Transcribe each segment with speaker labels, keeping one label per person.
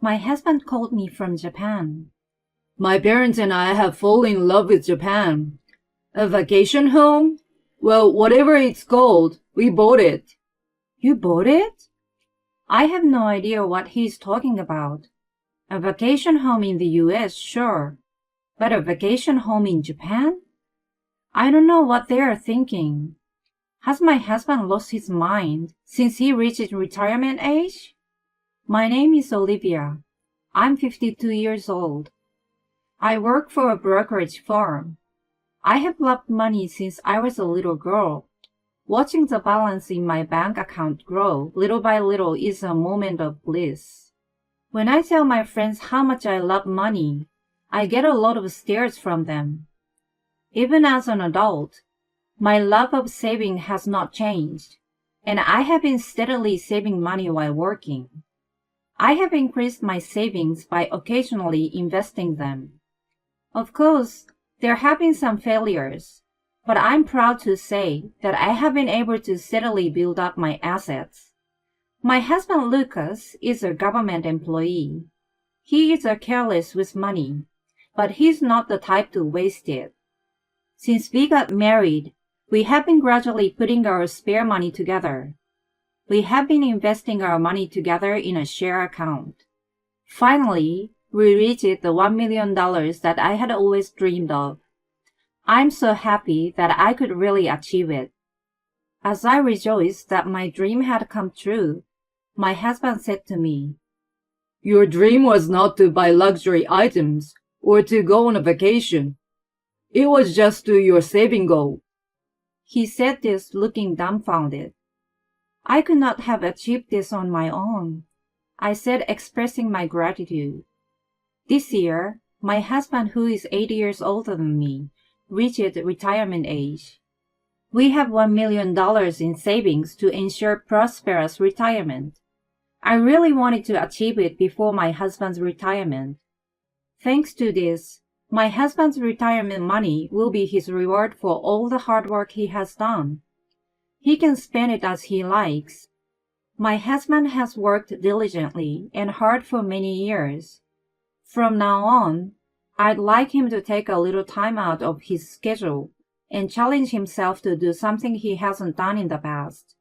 Speaker 1: My husband called me from Japan.
Speaker 2: My parents and I have fallen in love with Japan. A vacation home? Well, whatever it's called, we bought it.
Speaker 1: You bought it? I have no idea what he's talking about. A vacation home in the US, sure. But a vacation home in Japan? I don't know what they are thinking. Has my husband lost his mind since he reached retirement age? My name is Olivia. I'm 52 years old. I work for a brokerage firm. I have loved money since I was a little girl. Watching the balance in my bank account grow little by little is a moment of bliss. When I tell my friends how much I love money, I get a lot of stares from them. Even as an adult, my love of saving has not changed, and I have been steadily saving money while working. I have increased my savings by occasionally investing them. Of course, there have been some failures, but I'm proud to say that I have been able to steadily build up my assets. My husband Lucas is a government employee. He is careless with money, but he's not the type to waste it. Since we got married, we have been gradually putting our spare money together. We have been investing our money together in a share account. Finally, we reached the $1 million that I had always dreamed of. I'm so happy that I could really achieve it. As I rejoiced that my dream had come true, my husband said to me,
Speaker 2: Your dream was not to buy luxury items or to go on a vacation. It was just to your saving goal.
Speaker 1: He said this looking dumbfounded. I could not have achieved this on my own, I said, expressing my gratitude. This year, my husband, who is 8 years older than me, reached retirement age. We have $1 million in savings to ensure prosperous retirement. I really wanted to achieve it before my husband's retirement. Thanks to this, my husband's retirement money will be his reward for all the hard work he has done. He can spend it as he likes. My husband has worked diligently and hard for many years. From now on, I'd like him to take a little time out of his schedule and challenge himself to do something he hasn't done in the past.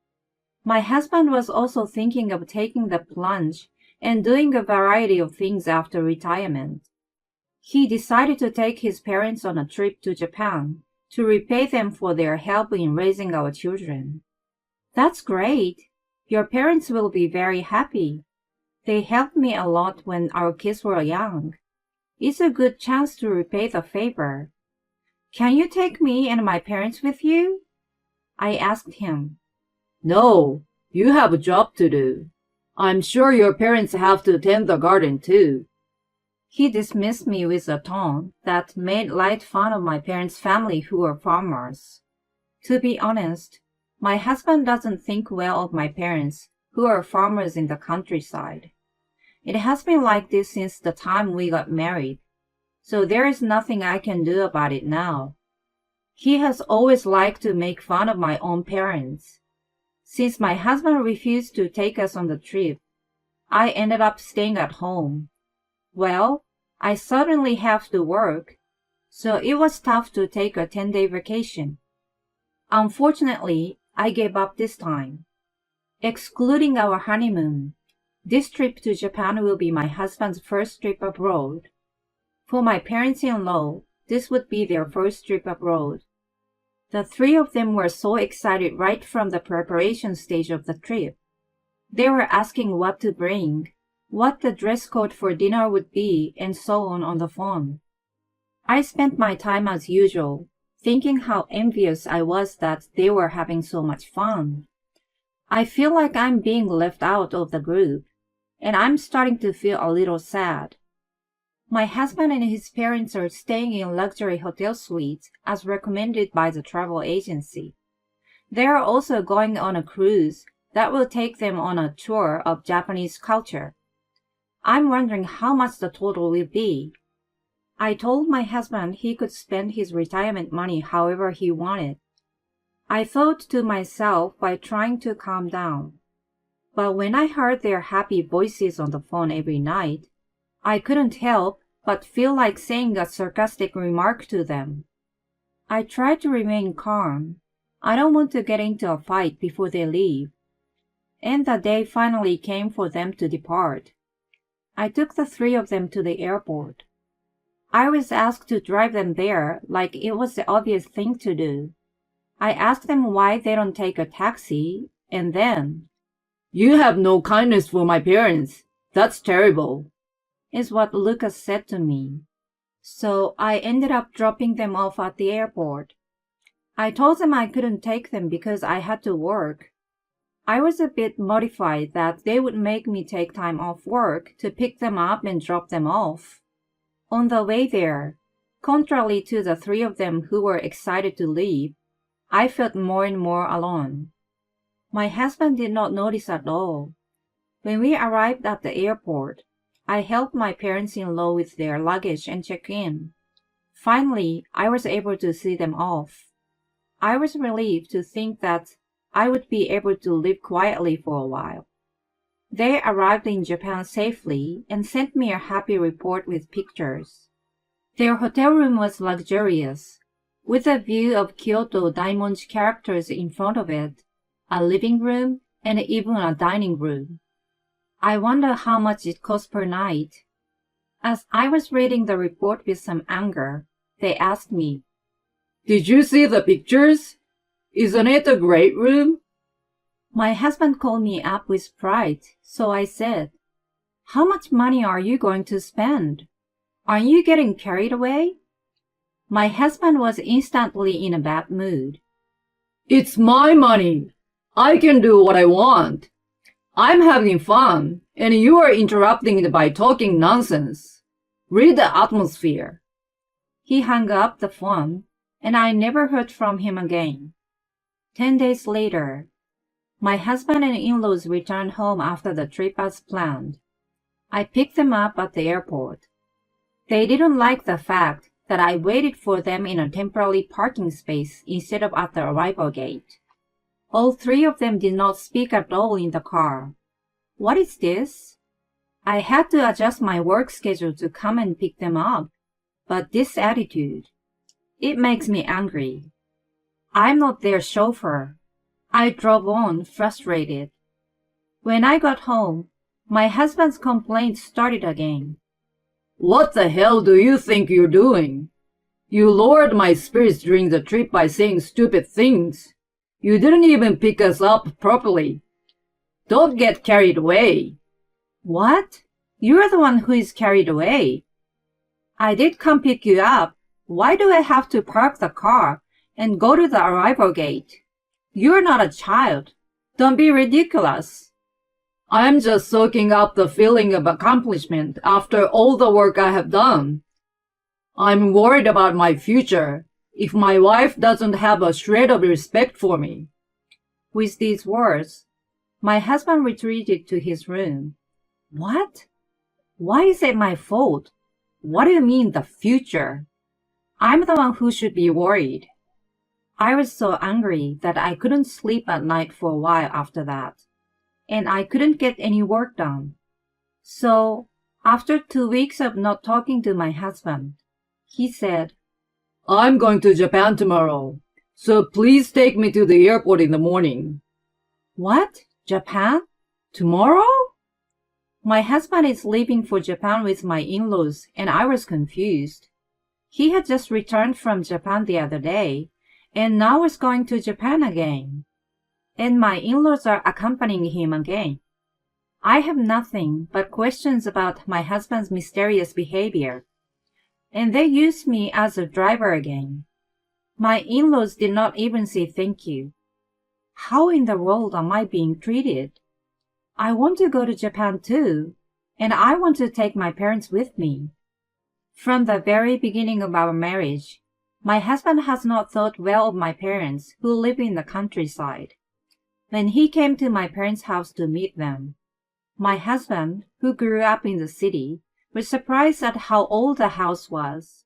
Speaker 1: My husband was also thinking of taking the plunge and doing a variety of things after retirement. He decided to take his parents on a trip to Japan to repay them for their help in raising our children. That's great. Your parents will be very happy. They helped me a lot when our kids were young. It's a good chance to repay the favor. Can you take me and my parents with you? I asked him.
Speaker 2: No, you have a job to do. I'm sure your parents have to tend the garden too.
Speaker 1: He dismissed me with a tone that made light fun of my parents' family who were farmers. To be honest, my husband doesn't think well of my parents who are farmers in the countryside. It has been like this since the time we got married, so there is nothing I can do about it now. He has always liked to make fun of my own parents. Since my husband refused to take us on the trip, I ended up staying at home. Well, I suddenly have to work, so it was tough to take a 10-day vacation. Unfortunately, I gave up this time. Excluding our honeymoon, this trip to Japan will be my husband's first trip abroad. For my parents-in-law, this would be their first trip abroad. The three of them were so excited right from the preparation stage of the trip. They were asking what to bring, what the dress code for dinner would be, and so on the phone. I spent my time as usual, thinking how envious I was that they were having so much fun. I feel like I'm being left out of the group, and I'm starting to feel a little sad. My husband and his parents are staying in luxury hotel suites as recommended by the travel agency. They are also going on a cruise that will take them on a tour of Japanese culture. I'm wondering how much the total will be. I told my husband he could spend his retirement money however he wanted. I thought to myself while trying to calm down. But when I heard their happy voices on the phone every night, I couldn't help but feel like saying a sarcastic remark to them. I tried to remain calm. I don't want to get into a fight before they leave. And the day finally came for them to depart. I took the three of them to the airport. I was asked to drive them there like it was the obvious thing to do. I asked them why they don't take a taxi, and then,
Speaker 2: "You have no kindness for my parents. That's terrible,"
Speaker 1: is what Lucas said to me. So I ended up dropping them off at the airport. I told them I couldn't take them because I had to work. I was a bit mortified that they would make me take time off work to pick them up and drop them off. On the way there, contrary to the three of them who were excited to leave, I felt more and more alone. My husband did not notice at all. When we arrived at the airport, I helped my parents-in-law with their luggage and check in. Finally, I was able to see them off. I was relieved to think that I would be able to live quietly for a while. They arrived in Japan safely and sent me a happy report with pictures. Their hotel room was luxurious, with a view of Kyoto Daimonji characters in front of it, a living room, and even a dining room. I wonder how much it cost per night. As I was reading the report with some anger, they asked me,
Speaker 2: "Did you see the pictures? Isn't it a great room?"
Speaker 1: My husband called me up with pride, so I said, "How much money are you going to spend? Aren't you getting carried away?" My husband was instantly in a bad mood.
Speaker 2: "It's my money. I can do what I want. I'm having fun, and you are interrupting it by talking nonsense. Read the atmosphere."
Speaker 1: He hung up the phone, and I never heard from him again. 10 days later, my husband and in-laws returned home after the trip as planned. I picked them up at the airport. They didn't like the fact that I waited for them in a temporary parking space instead of at the arrival gate. All three of them did not speak at all in the car. What is this? I had to adjust my work schedule to come and pick them up. But this attitude, it makes me angry. I'm not their chauffeur. I drove on, frustrated. When I got home, my husband's complaints started again.
Speaker 2: "What the hell do you think you're doing? You lowered my spirits during the trip by saying stupid things. You didn't even pick us up properly. Don't get carried away."
Speaker 1: What? You're the one who is carried away. I did come pick you up. Why do I have to park the car and go to the arrival gate? You're not a child. Don't be ridiculous.
Speaker 2: I'm just soaking up the feeling of accomplishment after all the work I have done. I'm worried about my future if my wife doesn't have a shred of respect for me.
Speaker 1: With these words, my husband retreated to his room. What? Why is it my fault? What do you mean, the future? I'm the one who should be worried. I was so angry that I couldn't sleep at night for a while after that, and I couldn't get any work done. So, after 2 weeks of not talking to my husband, he said,
Speaker 2: "I'm going to Japan tomorrow, so please take me to the airport in the morning."
Speaker 1: What? Japan? Tomorrow? My husband is leaving for Japan with my in-laws, and I was confused. He had just returned from Japan the other day, and now is going to Japan again. And my in-laws are accompanying him again. I have nothing but questions about my husband's mysterious behavior. And they use me as a driver again. My in-laws did not even say thank you. How in the world am I being treated? I want to go to Japan too, and I want to take my parents with me. From the very beginning of our marriage, my husband has not thought well of my parents who live in the countryside. When he came to my parents' house to meet them, my husband, who grew up in the city, was surprised at how old the house was.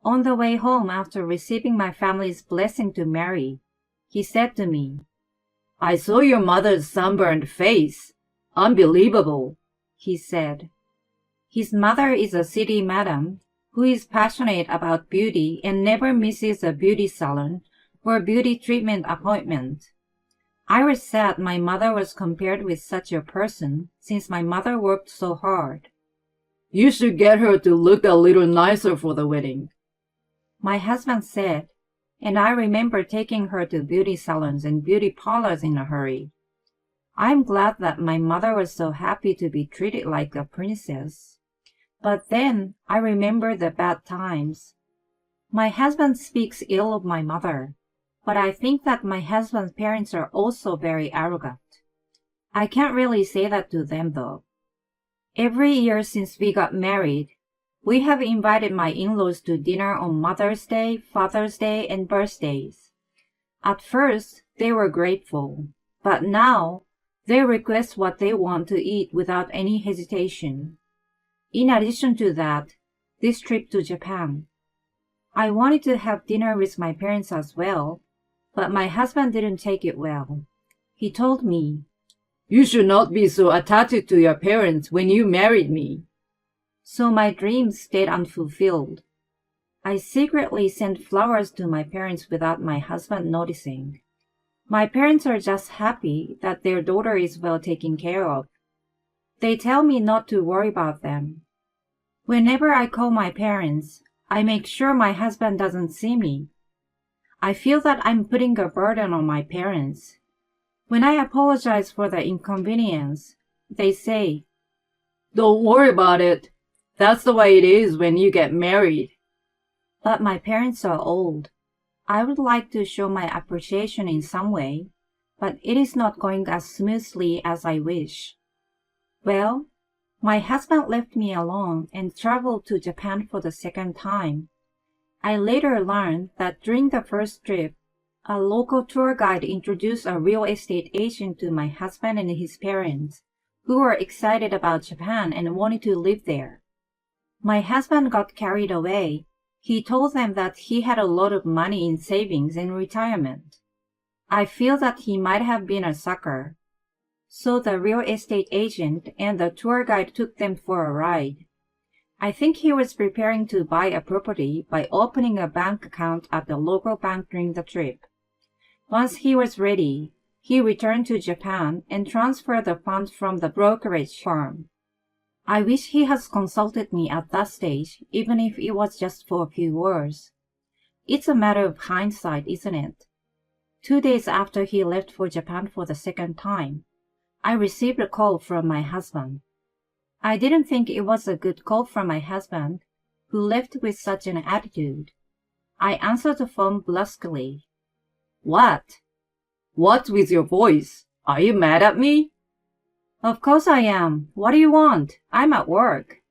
Speaker 1: On the way home after receiving my family's blessing to marry, he said to me, "I saw your mother's sunburned face. Unbelievable," he said. His mother is a city madam who is passionate about beauty and never misses a beauty salon or beauty treatment appointment. I was sad my mother was compared with such a person since my mother worked so hard.
Speaker 2: You should get her to look a little nicer for the wedding,
Speaker 1: my husband said, and I remember taking her to beauty salons and beauty parlors in a hurry. I'm glad that my mother was so happy to be treated like a princess. But then I remember the bad times. My husband speaks ill of my mother, but I think that my husband's parents are also very arrogant. I can't really say that to them though. Every year since we got married, we have invited my in-laws to dinner on Mother's Day, Father's Day, and birthdays. At first, they were grateful, but now they request what they want to eat without any hesitation. In addition to that, this trip to Japan. I wanted to have dinner with my parents as well, but my husband didn't take it well. He told me,
Speaker 2: "You should not be so attached to your parents when you married me."
Speaker 1: So my dreams stayed unfulfilled. I secretly sent flowers to my parents without my husband noticing. My parents are just happy that their daughter is well taken care of. They tell me not to worry about them. Whenever I call my parents, I make sure my husband doesn't see me. I feel that I'm putting a burden on my parents. When I apologize for the inconvenience, they say,
Speaker 2: "Don't worry about it. That's the way it is when you get married."
Speaker 1: But my parents are old. I would like to show my appreciation in some way, but it is not going as smoothly as I wish. Well, my husband left me alone and traveled to Japan for the second time. I later learned that during the first trip, a local tour guide introduced a real estate agent to my husband and his parents, who were excited about Japan and wanted to live there. My husband got carried away. He told them that he had a lot of money in savings and retirement. I feel that he might have been a sucker. So the real estate agent and the tour guide took them for a ride. I think he was preparing to buy a property by opening a bank account at the local bank during the trip. Once he was ready, he returned to Japan and transferred the funds from the brokerage firm. I wish he has consulted me at that stage, even if it was just for a few words. It's a matter of hindsight, isn't it? 2 days after he left for Japan for the second time, I received a call from my husband. I didn't think it was a good call from my husband, who left with such an attitude. I answered the phone brusquely.
Speaker 2: "What? What's with your voice? Are you mad at me?"
Speaker 1: "Of course I am. What do you want? I'm at work."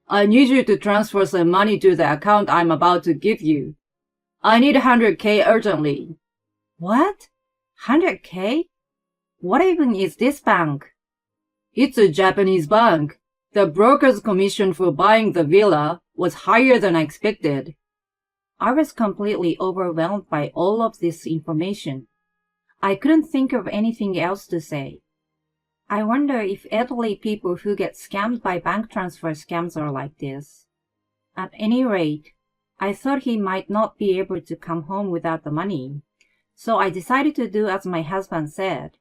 Speaker 2: "I need you to transfer some money to the account I'm about to give you. I need 100K urgently."
Speaker 1: "What? 100K? What even is this bank?"
Speaker 2: "It's a Japanese bank. The broker's commission for buying the villa was higher than I expected."
Speaker 1: I was completely overwhelmed by all of this information. I couldn't think of anything else to say. I wonder if elderly people who get scammed by bank transfer scams are like this. At any rate, I thought he might not be able to come home without the money, so I decided to do as my husband said.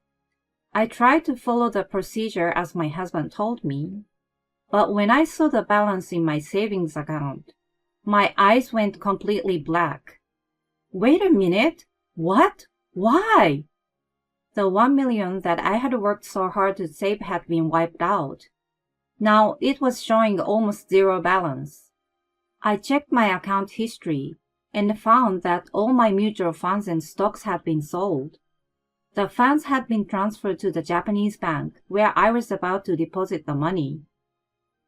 Speaker 1: I tried to follow the procedure as my husband told me, but when I saw the balance in my savings account, my eyes went completely black. Wait a minute. What? Why? The 1 million that I had worked so hard to save had been wiped out. Now it was showing almost zero balance. I checked my account history and found that all my mutual funds and stocks had been sold. The funds had been transferred to the Japanese bank where I was about to deposit the money.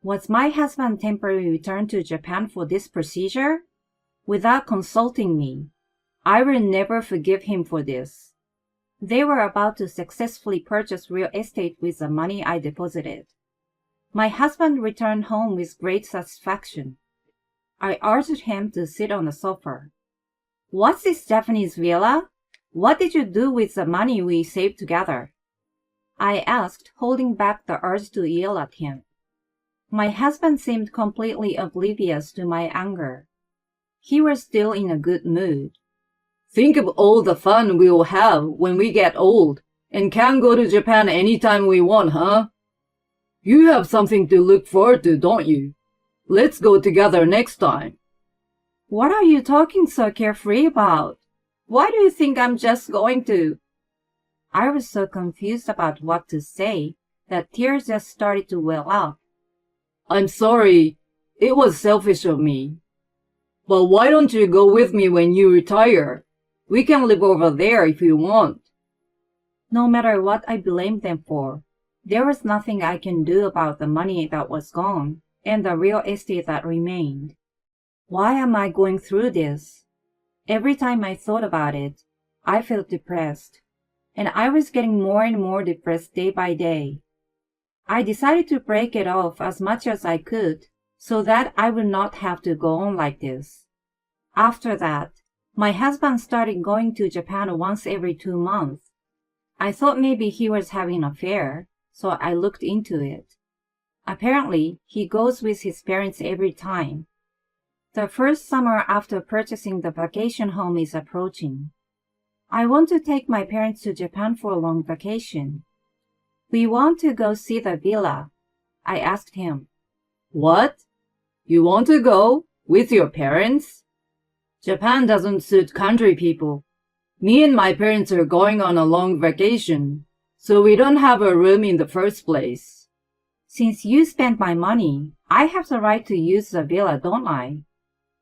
Speaker 1: Was my husband temporarily returned to Japan for this procedure? Without consulting me, I will never forgive him for this. They were about to successfully purchase real estate with the money I deposited. My husband returned home with great satisfaction. I urged him to sit on the sofa. "What's this Japanese villa? What did you do with the money we saved together?" I asked, holding back the urge to yell at him. My husband seemed completely oblivious to my anger. He was still in a good mood.
Speaker 2: Think of all the fun we'll have when we get old and can go to Japan anytime we want, huh? You have something to look forward to, don't you? Let's go together next time.
Speaker 1: What are you talking so carefree about? Why do you think I'm just going to? I was so confused about what to say that tears just started to well up.
Speaker 2: I'm sorry. It was selfish of me. But why don't you go with me when you retire? We can live over there if you want.
Speaker 1: No matter what I blamed them for, there was nothing I can do about the money that was gone and the real estate that remained. Why am I going through this? Every time I thought about it, I felt depressed, and I was getting more and more depressed day by day. I decided to break it off as much as I could so that I would not have to go on like this. After that, my husband started going to Japan once every 2 months. I thought maybe he was having an affair, so I looked into it. Apparently, he goes with his parents every time. The first summer after purchasing the vacation home is approaching. I want to take my parents to Japan for a long vacation. We want to go see the villa. I asked him.
Speaker 2: What? You want to go? With your parents? Japan doesn't suit country people. Me and my parents are going on a long vacation, so we don't have a room in the first place.
Speaker 1: Since you spent my money, I have the right to use the villa, don't I?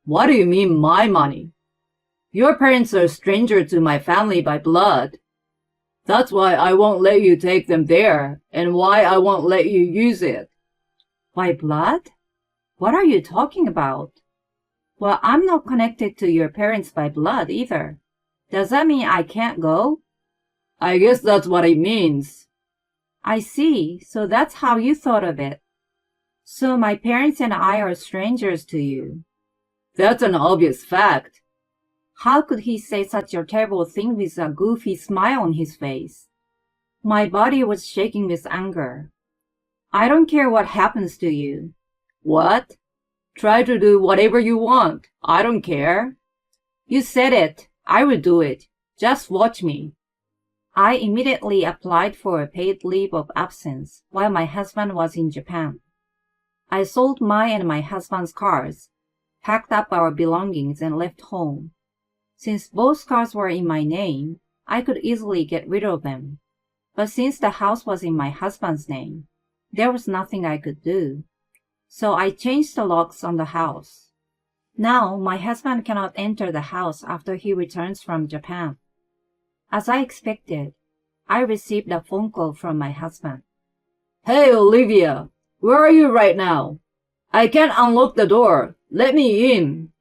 Speaker 2: What do you mean, my money? Your parents are strangers to my family by blood. That's why I won't let you take them there, and why I won't let you use it.
Speaker 1: By blood? What are you talking about? Well, I'm not connected to your parents by blood either. Does that mean I can't go?
Speaker 2: I guess that's what it means.
Speaker 1: I see, so that's how you thought of it. So my parents and I are strangers to you.
Speaker 2: That's an obvious fact.
Speaker 1: How could he say such a terrible thing with a goofy smile on his face? My body was shaking with anger. I don't care what happens to you.
Speaker 2: What? Try to do whatever you want. I don't care.
Speaker 1: You said it. I will do it. Just watch me. I immediately applied for a paid leave of absence while my husband was in Japan. I sold my and my husband's cars, packed up our belongings, and left home. Since both cars were in my name, I could easily get rid of them. But since the house was in my husband's name, there was nothing I could do. So I changed the locks on the house. Now my husband cannot enter the house after he returns from Japan. As I expected, I received a phone call from my husband.
Speaker 2: Hey, Olivia, where are you right now? I can't unlock the door. Let me in.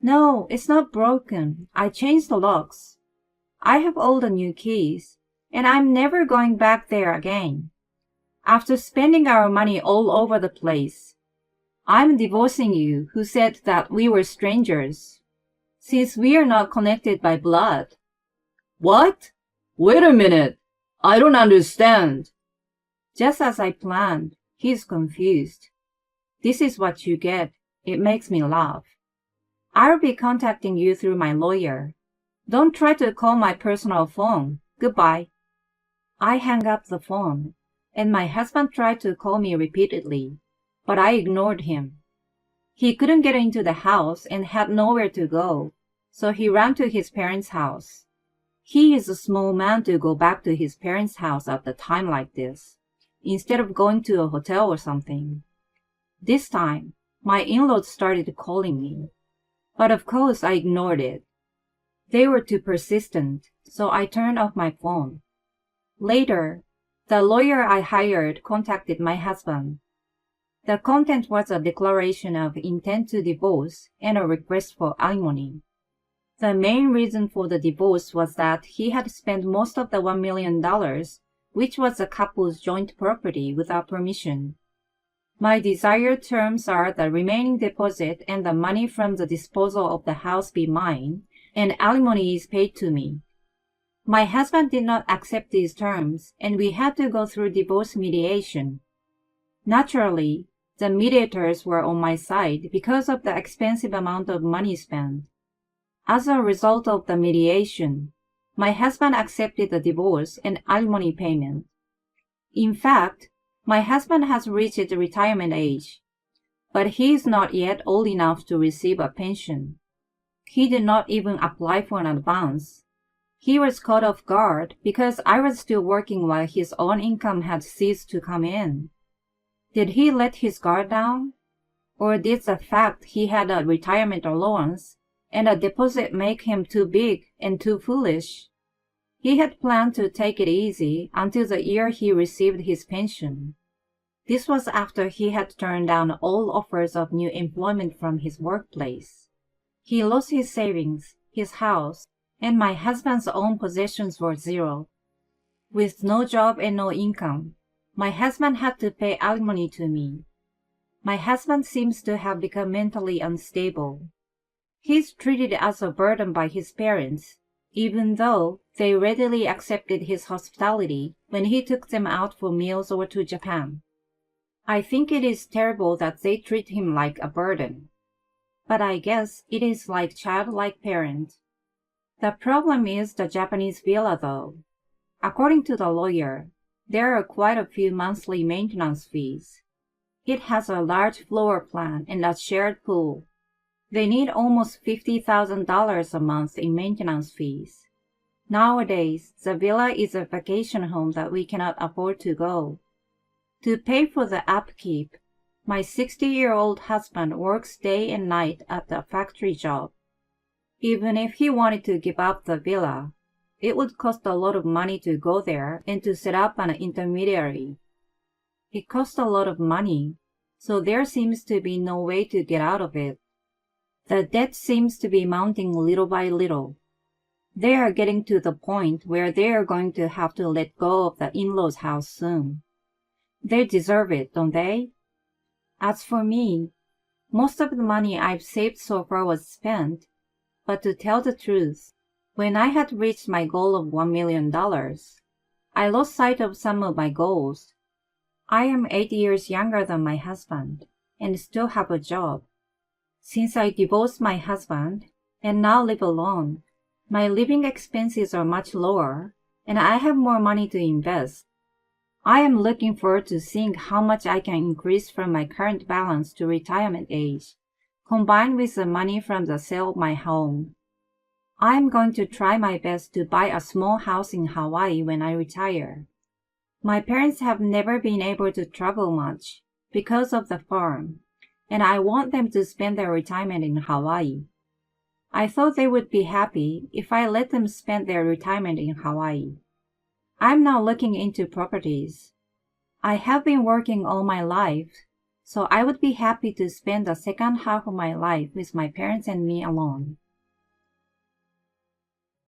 Speaker 1: No, it's not broken. I changed the locks. I have all the new keys, and I'm never going back there again. After spending our money all over the place, I'm divorcing you who said that we were strangers, since we are not connected by blood.
Speaker 2: What? Wait a minute. I don't understand.
Speaker 1: Just as I planned, he's confused. This is what you get. It makes me laugh. I'll be contacting you through my lawyer. Don't try to call my personal phone. Goodbye. I hung up the phone, and my husband tried to call me repeatedly, but I ignored him. He couldn't get into the house and had nowhere to go, so he ran to his parents' house. He is a small man to go back to his parents' house at a time like this, instead of going to a hotel or something. This time, my in-laws started calling me, but of course I ignored it. They were too persistent, so I turned off my phone. Later, the lawyer I hired contacted my husband. The content was a declaration of intent to divorce and a request for alimony. The main reason for the divorce was that he had spent most of the $1 million, which was the couple's joint property, without permission. My desired terms are the remaining deposit and the money from the disposal of the house be mine, and alimony is paid to me. My husband did not accept these terms, and we had to go through divorce mediation. Naturally, The mediators were on my side because of the expensive amount of money spent. As a result of the mediation, my husband accepted the divorce and alimony payment. In fact, my husband has reached retirement age, but he is not yet old enough to receive a pension. He did not even apply for an advance. He was caught off guard because I was still working while his own income had ceased to come in. Did he let his guard down? Or did the fact he had a retirement allowance and a deposit make him too big and too foolish? He had planned to take it easy until the year he received his pension. This was after he had turned down all offers of new employment from his workplace. He lost his savings, his house, and my husband's own possessions were zero. With no job and no income, my husband had to pay alimony to me. My husband seems to have become mentally unstable. He's treated as a burden by his parents, even though they readily accepted his hospitality when he took them out for meals or to Japan. I think it is terrible that they treat him like a burden. But I guess it is like childlike parent. The problem is the Japanese villa though. According to the lawyer, there are quite a few monthly maintenance fees. It has a large floor plan and a shared pool. They need almost $50,000 a month in maintenance fees. Nowadays, the villa is a vacation home that we cannot afford to go. To pay for the upkeep, my 60-year-old husband works day and night at a factory job. Even if he wanted to give up the villa, it would cost a lot of money to go there and to set up an intermediary. It costs a lot of money, so there seems to be no way to get out of it. The debt seems to be mounting little by little. They are getting to the point where they are going to have to let go of the in-laws' house soon. They deserve it, don't they? As for me, most of the money I've saved so far was spent, but to tell the truth, when I had reached my goal of $1 million, I lost sight of some of my goals. I am 8 years younger than my husband and still have a job. Since I divorced my husband and now live alone, my living expenses are much lower and I have more money to invest. I am looking forward to seeing how much I can increase from my current balance to retirement age, combined with the money from the sale of my home. I am going to try my best to buy a small house in Hawaii when I retire. My parents have never been able to travel much because of the farm, and I want them to spend their retirement in Hawaii. I thought they would be happy if I let them spend their retirement in Hawaii. I'm now looking into properties. I have been working all my life, so I would be happy to spend the second half of my life with my parents and me alone.